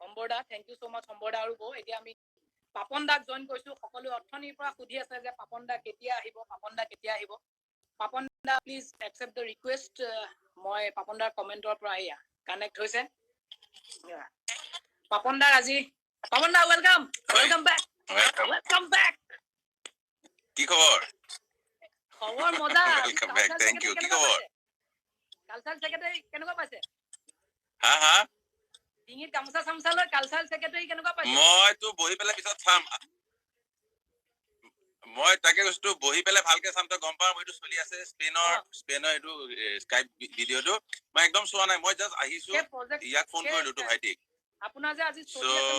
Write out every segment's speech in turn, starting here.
অম্বৰদা, thank U so মাচ অম্বৰদা আৰু বৌ। এতিয়া আমি পাপন দাক জইন কৰিছো। সকলো অৰ্থনীৰ পৰা সুধি আছে যে পাপন দা কেতিয়া আহিব, পাপন দা কেতিয়া আহিব। পাপন দা প্লিজ একচেপ্ট দ্য ৰিকুৱেষ্ট। মই পাপন দাৰ কমেণ্টৰ পৰা এয়া কানেক্ট হৈছে। পাপন দাৰ আজি, পাপন দা welcome, welcome back, welcome back. কি খবৰ? খবৰ মজা। Welcome back, thank you. কি খবৰ? কালচাৰেল সেক্ৰেটাৰী কেনেকুৱা পাইছে? হা হা? ডিঙিত গামোচা চামোচা লৈ কালচাৰেল সেক্ৰেটাৰী কেনেকুৱা পাইছে? মইতো বহি পেলাই পিছত চাম। মই তাকে কৈছো বহি পেলাই ভালকে চাম, তই গম পাওঁ এইটো চলি আছে স্পেইনৰ এইটো স্কাইপ ভিডিঅ'টো মই একদম চোৱা নাই। মই জাষ্ট আহিছো, ইয়াক ফোন কৰিলো তো ভাইটিক। আপোনাৰ যে আজি চলি আছে,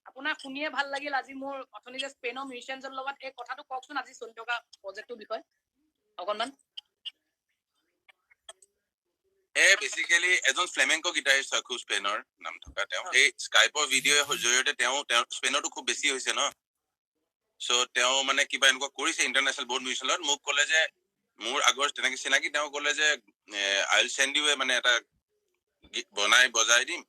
আপোনাৰ শুনিয়ে ভাল লাগিল। আজি মোৰ অথনি যে স্পেইনৰ মিউজিচিয়ানজনৰ লগত এই কথাটো কওকচোন, আজি চলি থকা প্ৰজেক্টটোৰ বিষয়ে অকণমান। বেসিক্যালি এজন ফ্লেমেংকো গিটাৰিষ্ট হয়, খুব স্পেইনৰ নাম থকা তেওঁ। এই স্কাইপৰ ভিডিঅ'ৰ জৰিয়তে তেওঁ স্পেইনতো খুব বেছি হৈছে ন। সো তেওঁ মানে কিবা এনেকুৱা কৰিছে ইন্টাৰনেশ্যনেল বহুত মিউজিচিয়ানত। মোক ক'লে যে মোৰ আগৰ তেনেকে চিনাকি, তেওঁ ক'লে যে আই উইল চেণ্ড ইউ মানে এটা বনাই বজাই দিম।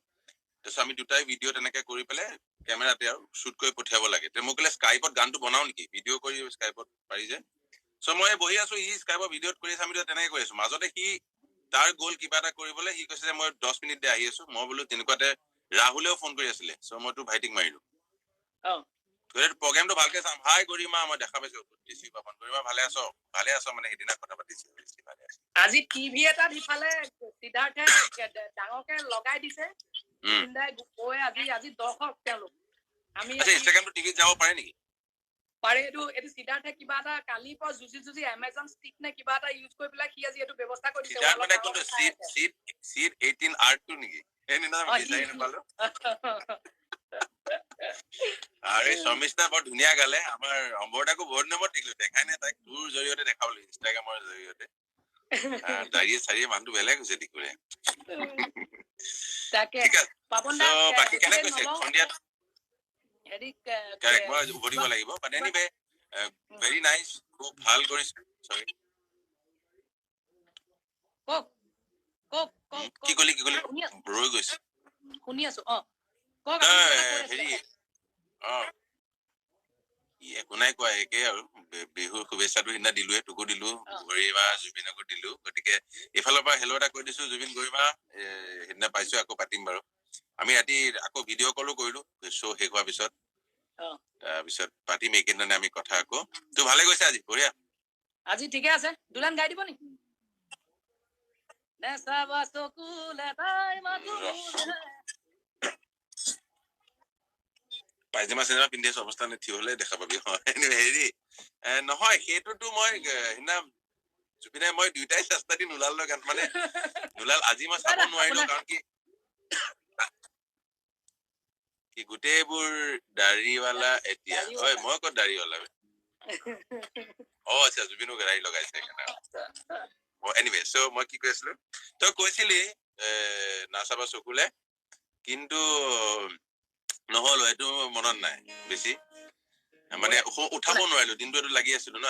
তাৰপিছত আমি দুটাই ভিডিঅ' তেনেকে কৰি পেলাই কেমেৰাতে আৰু শ্বুট কৰি পঠিয়াব লাগে। তেওঁ মোক ক'লে স্কাইপত গানটো বনাও নেকি, ভিডিঅ' কৰি স্কাইপত পাৰি যে। চ' মই বহি আছো, সি স্কাইপৰ ভিডিঅ'ত কৰি আছো, আমি তেনেকে কৰি আছো। মাজতে সি তাৰ গ'ল কিবা এটা কৰিবলৈ, সি কৈছে যে মই 10 মিনিট দে আহি আছো। মই বোলো তেনেকুৱাতে ৰাহুলেও ফোন কৰি আছিলে, চ' মইতো ভাইটিক মাৰিলো। প্ৰগ্ৰামটো ভালকে চাম। হাই গৰিমা, মই দেখা পাইছো পাপন। গৰিমা ভালে আছ? ভালে আছ মানে সেইদিনা কথা পাতিছো। আজি টিভি এটাত ইফালে সিদ্ধাৰ্থে ডাঙৰকে লগাই দিছে। আজি দৰ্শক তেওঁলোক। আমি ইনষ্টাগ্ৰামটো টিভিত যাব পাৰে নেকি? পাৰে। এইটো সিদ্ধাৰ্থে কিবা এটা কালিৰ পৰা যুঁজি এমাজন ষ্টিক নে কিবা এটা ইউজ কৰি পেলাই সি আজি এইটো ব্যৱস্থা কৰি দিছে। সিদ্ধাৰ্থ মানে কোনটো সিড 18 আৰ্টটো নেকি? সেইদিনা আমি বিচাৰি নাপালো। আৰে শৰ্মিষ্ঠা বৰ ধুনীয়া গালে। আমাৰ অম্বৰদাকো বহুত নম্বৰত দেখিলো, দেখাই নাই তাইক। তোৰ জৰিয়তে দেখাবলৈ, ইনষ্টাগ্ৰামৰ জৰিয়তে। দাড়িয়ে চাৰিয়ে মানুহটো বেলেগ হৈছে দেখিবলৈ। ঠিক আছে। বাকী কেনে কৈছে সন্ধিয়া? মই উভতিব লাগিব। বাট এনিৱে ভেৰি নাইচ, খুব ভাল কৰিছে। কি কলি ৰৈ গৈছে, শুনি আছো। হেৰি একো নাই কোৱা, একেই আৰু বিহুৰ শুভেচ্ছাটো সিদিনা দিলোৱে, তোকো দিলো, গৰিমা জুবিনকো দিলো। গতিকে এইফালৰ পৰা হেল্ল' এটা কৈ দিছো জুবিন গৰিমা, সিদিনা পাইছো, আকৌ পাতিম বাৰু। আমি ৰাতি আকৌ ভিডিঅ' কলো কৰিলো শ্ব' শেষ হোৱাৰ পিছত। তাৰপিছত পাতিম এইকেইদিনতে আমি কথা আকৌ। তো ভালে গৈছে আজি? বঢ়িয়া। আজি ঠিকে আছে। দুলান গাই দিব নেকি? পাইজামা চিনেমা পিন্ধি আছো, অৱস্থা থিয় হলে দেখা পাবি। হেৰি নহয়, সেইটোতো মই সিদিনা জুবিনে মই দুইটাই চেষ্টা দি নোলাল গান, মানে নোলাল। আজি মই চাব নোৱাৰিলো কাৰণ কি গোটেইবোৰ দাড়িৱালা এতিয়া। হয়, মই ক'ত দাড়িৱালা? আচ্ছা, জুবিনো দাড়ি লগাইছে। এনিৱে, চ' মই কি কৈ আছিলো, তই কৈছিলি নাচাবা চকুলে, কিন্তু নহলো, এইটো মনত নাই বেছি। মানে উঠাব নোৱাৰিলো, দিনটো এইটো লাগি আছিলো ন।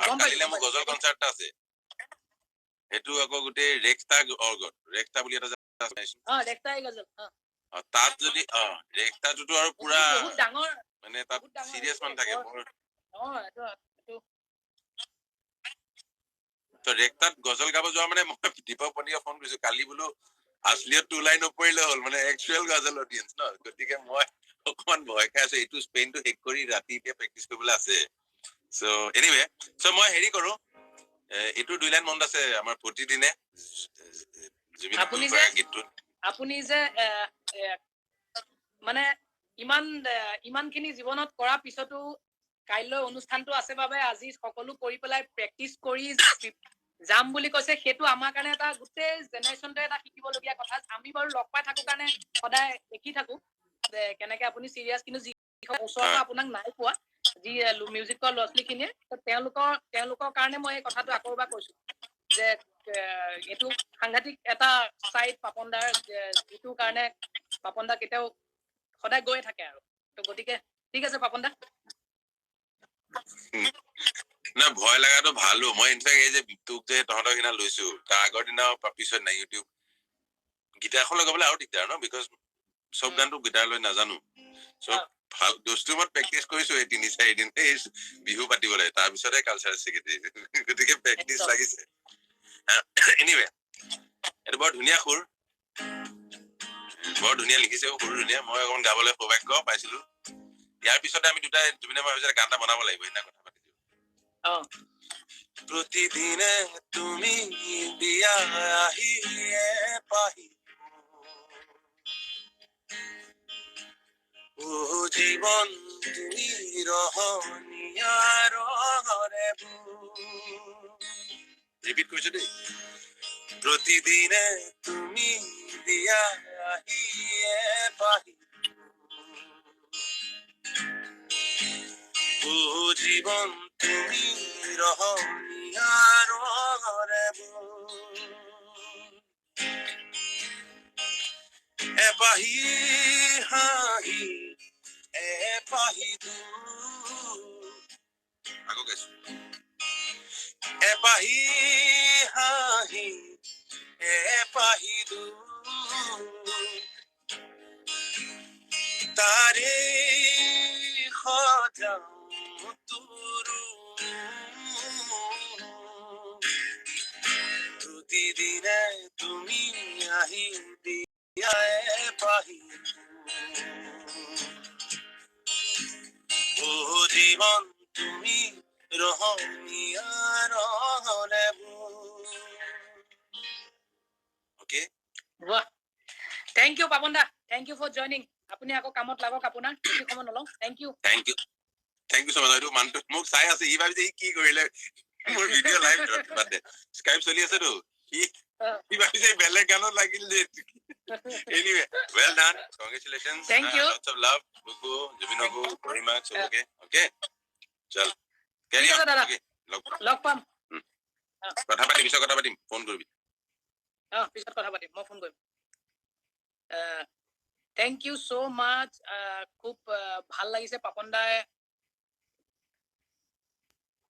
আৰু কালিলে মোৰ গজল কনচাৰ্ট এটা আছে। সেইটো আকৌ গোটেই ৰেক্সটা বুলি এটা তাত যদি ৰেক্টাটোতো আৰু পুৰা মানে তাত চিৰিয়াছ মানুহ থাকে। ৰেক্টাত গজল গাব যোৱা মানে মই দীপক পণ্ডিতক ফোন কৰিছো কালি, বোলো আছলিয়ত 2 লাইন নপৰিলে হ'ল, মানে একচুৱেল গজল অডিয়েন্স ন। গতিকে মই অকমান ভয় খাই আছো, এইটো স্পেইনটো শেষ কৰি ৰাতি এতিয়া প্ৰেক্টিচ কৰিবলৈ আছে। চ' এনিৱে, চ' মই হেৰি কৰো, এইটো 2 লাইন মনত আছে আমাৰ প্ৰতিদিনে আপুনি যে মানে ইমান খিনি জীৱনত কৰাৰ পিছতো কাইলৈ অনুষ্ঠানটো আছে বাবে আজি সকলো কৰি পেলাই প্ৰেক্টিচ কৰি যাম বুলি কৈছে। সেইটো আমাৰ কাৰণে এটা গোটেই জেনেৰেশ্যনটোৱে এটা শিকিবলগীয়া কথা। আমি বাৰু লগ পাই থাকো কাৰণে সদায় দেখি থাকো যে কেনেকে আপুনি চিৰিয়াছ, কিন্তু যি ওচৰৰ পৰা আপোনাক নাই পোৱা, যি মিউজিকৰ ল'ৰা ছোৱালী খিনিয়ে, তেওঁলোকৰ কাৰণে মই এই কথাটো আকৌ এবাৰ কৈছো যে এইটো সাংঘাতিক এটা চাইড পাপন দাৰ, যিটো কাৰণে পাপন দা কেতিয়াও সদায় গৈয়ে থাকে আৰু। তো গতিকে ঠিক আছে পাপন দা। না, ভয় লগাটো ভালো। মই ইনফেক্ট এই যে তোক যে তহঁতৰ কিনা লৈছো, তাৰ আগৰ দিনা পিছত নাই ইউটিউব গিটাৰখন লগাবলৈ আৰু দিগদাৰ ন বিকজ চব গানটো গিটাৰ লৈ নাজানো চব ভাল দস্তুমত প্ৰেক্টিচ কৰিছো এই 3-4 দিন এই বিহু পাতিবলৈ তাৰপিছতে কালচাৰেল ছেক্ৰেটাৰী গতিকে প্ৰেক্টিচ লাগিছে এনিৱে এইটো বৰ ধুনীয়া সুৰ বৰ ধুনীয়া লিখিছে সুৰ ধুনীয়া মই অকণ গাবলৈ সৌভাগ্য পাইছিলো ইয়াৰ পিছতে আমি দুটাই জুবিনে মই ভাবিছো গান এটা বনাব লাগিব সেইদিনা কথা পাতিছো প্ৰতিদিনে তুমি দিয়া আহিয়ে পাহি ও জীবন তুমি ৰহনিয়াৰ হৰে ৰিপিট কৰিছো দেই প্ৰতিদিনে তুমি দিয়া আহিয়ে পাহি ও জীবন তুমি ৰহনিয়াৰ হৰে এপাহি হাঁহি এপাহি আকৌ গাইছো এপাহি হাঁহি এপাহি তাৰে সজাও তোৰো প্ৰতিদিনে তুমি আহি পাহি ও জীবন তুমি ৰহনিয়াৰ হৰে ওকে বাহ থ্যাংক ইউ পাপন দা থ্যাংক ইউ ফৰ জয়নিং আপুনি আকৌ কামত লাগক আপোনাৰ বেছি সময় নলওঁ থ্যাংক ইউ so much এইটো মানুহটো মোক চাই আছে ই ভাবিছে ই কি কৰিলে মোৰ ভিডিঅ' লাইভ বাদে স্কাইপ চলি আছে তো ই ভাবিছে বেলেগ গানত লাগিল যে anyway well done congratulations Thank you. Lots of love Buku Jubinobu very much okay chal carry on okay লগ পাম কথা পাতিম পিছত কথা পাতিম ফোন কৰিবি পিছত কথা পাতিম মই ফোন কৰিম থ্যাংক ইউ সো মাচ খুব ভাল লাগিছে পাপন দাই